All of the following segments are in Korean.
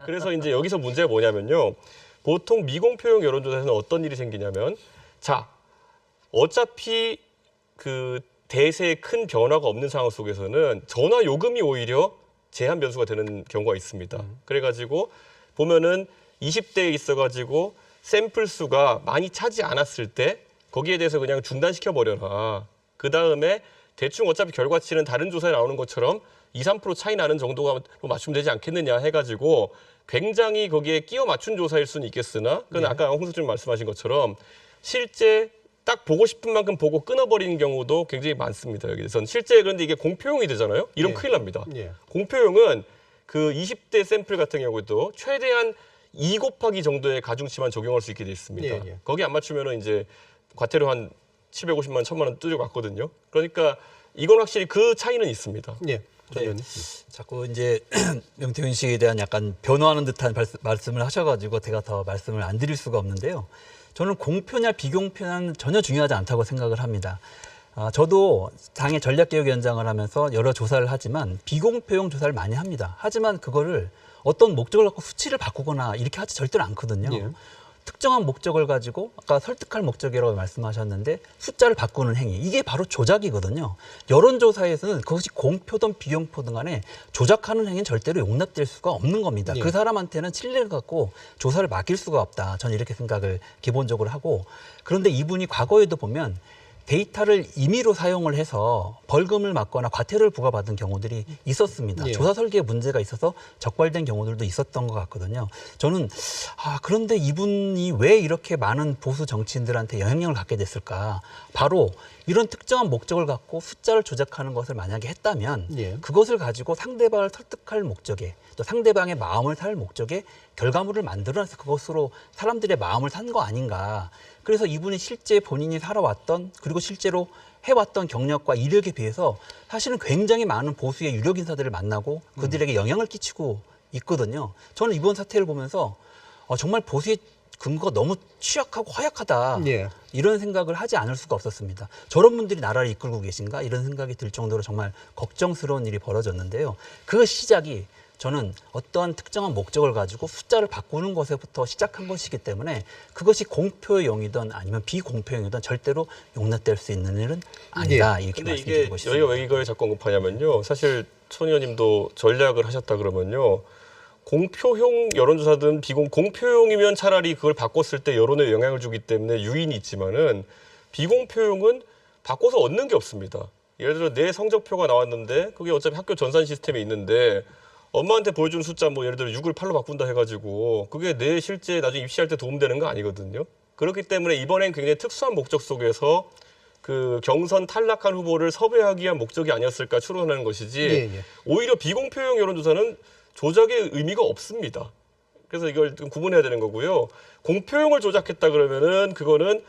그래서 이제 여기서 문제가 뭐냐면요. 보통 미공표용 여론조사에서는 어떤 일이 생기냐면, 자, 어차피 그 대세에 큰 변화가 없는 상황 속에서는 전화 요금이 오히려 제한 변수가 되는 경우가 있습니다. 그래가지고 보면은 20대에 있어가지고 샘플 수가 많이 차지 않았을 때 거기에 대해서 그냥 중단시켜 버려라. 그 다음에 대충 어차피 결과치는 다른 조사에 나오는 것처럼 2, 3% 차이 나는 정도가 맞추면 되지 않겠느냐 해가지고 굉장히 거기에 끼워 맞춘 조사일 수는 있겠으나 그건 네. 아까 홍수님 말씀하신 것처럼 실제 딱 보고 싶은 만큼 보고 끊어버리는 경우도 굉장히 많습니다. 여기서는 실제 그런데 이게 공표용이 되잖아요. 이러면 네. 큰일 납니다. 예. 공표용은 그 20대 샘플 같은 경우도 최대한 2 곱하기 정도의 가중치만 적용할 수 있게 돼 있습니다. 예, 예. 거기 안 맞추면은 이제 과태료 한 750만 원, 1000만 원 뚜드려 갔거든요. 그러니까 이건 확실히 그 차이는 있습니다. 예. 네. 자꾸 이제 명태균 씨에 대한 약간 변호하는 듯한 말씀을 하셔가지고 제가 더 말씀을 안 드릴 수가 없는데요. 저는 공표냐 비공표냐는 전혀 중요하지 않다고 생각을 합니다. 저도 당의 전략개혁위원장을 하면서 여러 조사를 하지만 비공표용 조사를 많이 합니다. 하지만 그거를 어떤 목적을 갖고 수치를 바꾸거나 이렇게 하지 절대로 않거든요. 예. 특정한 목적을 가지고 아까 설득할 목적이라고 말씀하셨는데 숫자를 바꾸는 행위 이게 바로 조작이거든요. 여론조사에서는 그것이 공표든 비공표든 간에 조작하는 행위는 절대로 용납될 수가 없는 겁니다. 예. 그 사람한테는 신뢰를 갖고 조사를 맡길 수가 없다. 저는 이렇게 생각을 기본적으로 하고 그런데 이분이 과거에도 보면 데이터를 임의로 사용을 해서 벌금을 맞거나 과태료를 부과받은 경우들이 있었습니다. 예. 조사 설계에 문제가 있어서 적발된 경우들도 있었던 것 같거든요. 저는 그런데 이분이 왜 이렇게 많은 보수 정치인들한테 영향력을 갖게 됐을까? 바로 이런 특정한 목적을 갖고 숫자를 조작하는 것을 만약에 했다면 예. 그것을 가지고 상대방을 설득할 목적에 또 상대방의 마음을 살 목적에 결과물을 만들어내서 그것으로 사람들의 마음을 산 거 아닌가. 그래서 이분이 실제 본인이 살아왔던 그리고 실제로 해왔던 경력과 이력에 비해서 사실은 굉장히 많은 보수의 유력 인사들을 만나고 그들에게 영향을 끼치고 있거든요. 저는 이번 사태를 보면서 정말 보수의 근거가 너무 취약하고 허약하다. 예. 이런 생각을 하지 않을 수가 없었습니다. 저런 분들이 나라를 이끌고 계신가? 이런 생각이 들 정도로 정말 걱정스러운 일이 벌어졌는데요. 그 시작이 저는 어떠한 특정한 목적을 가지고 숫자를 바꾸는 것에부터 시작한 것이기 때문에 그것이 공표용이든 아니면 비공표용이든 절대로 용납될 수 있는 일은 아니다. 이렇게 근데 이게 말씀드리고 싶습니다. 여기가 왜 이거에 자꾸 언급하냐면요. 사실 촌 의원님도 전략을 하셨다 그러면요. 공표용 여론조사든 공표용이면 차라리 그걸 바꿨을 때 여론에 영향을 주기 때문에 유인이 있지만은 비공표용은 바꿔서 얻는 게 없습니다. 예를 들어 내 성적표가 나왔는데 그게 어차피 학교 전산 시스템에 있는데 엄마한테 보여주는 숫자 뭐 예를 들어 6을 8로 바꾼다 해가지고 그게 내 실제 나중에 입시할 때 도움되는 거 아니거든요. 그렇기 때문에 이번엔 굉장히 특수한 목적 속에서 그 경선 탈락한 후보를 섭외하기 위한 목적이 아니었을까 추론하는 것이지 예, 예. 오히려 비공표용 여론조사는 조작의 의미가 없습니다. 그래서 이걸 좀 구분해야 되는 거고요. 공표용을 조작했다 그러면은 그거는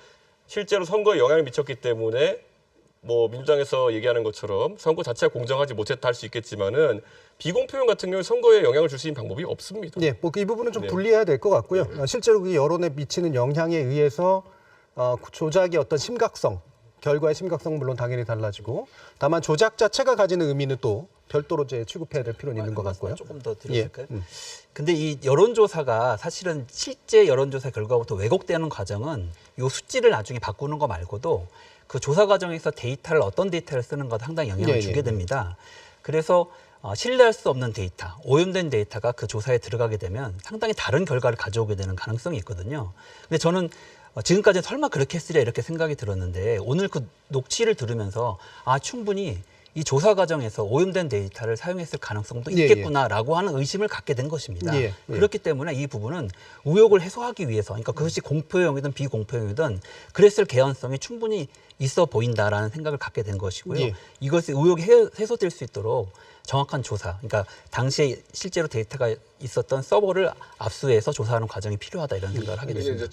실제로 선거에 영향을 미쳤기 때문에 뭐 민주당에서 얘기하는 것처럼 선거 자체가 공정하지 못했다 할 수 있겠지만은 비공표용 같은 경우에 선거에 영향을 줄 수 있는 방법이 없습니다. 예, 뭐 이 부분은 좀 네. 분리해야 될 것 같고요. 실제로 그 여론에 미치는 영향에 의해서 조작의 어떤 심각성, 결과의 심각성은 물론 당연히 달라지고 다만 조작 자체가 가지는 의미는 또 별도로 이제 취급해야 될 필요는 있는 것 같고요. 조금 더 드려볼까요? 예. 근데 이 여론조사가 사실은 실제 여론조사 결과부터 왜곡되는 과정은 이 수치를 나중에 바꾸는 거 말고도 그 조사 과정에서 데이터를 어떤 데이터를 쓰는 것도 상당히 영향을 예, 주게 예. 됩니다. 그래서 신뢰할 수 없는 데이터, 오염된 데이터가 그 조사에 들어가게 되면 상당히 다른 결과를 가져오게 되는 가능성이 있거든요. 근데 저는 지금까지 설마 그렇게 했으랴 이렇게 생각이 들었는데 오늘 그 녹취를 들으면서 충분히 이 조사 과정에서 오염된 데이터를 사용했을 가능성도 예, 있겠구나라고 하는 의심을 갖게 된 것입니다. 예, 예. 그렇기 때문에 이 부분은 의혹을 해소하기 위해서, 그러니까 그것이 공표용이든 비공표용이든 그랬을 개연성이 충분히 있어 보인다라는 생각을 갖게 된 것이고요. 예. 이것이 의혹이 해소될 수 있도록 정확한 조사, 그러니까 당시에 실제로 데이터가 있었던 서버를 압수해서 조사하는 과정이 필요하다 이런 생각을 하게 됐습니다.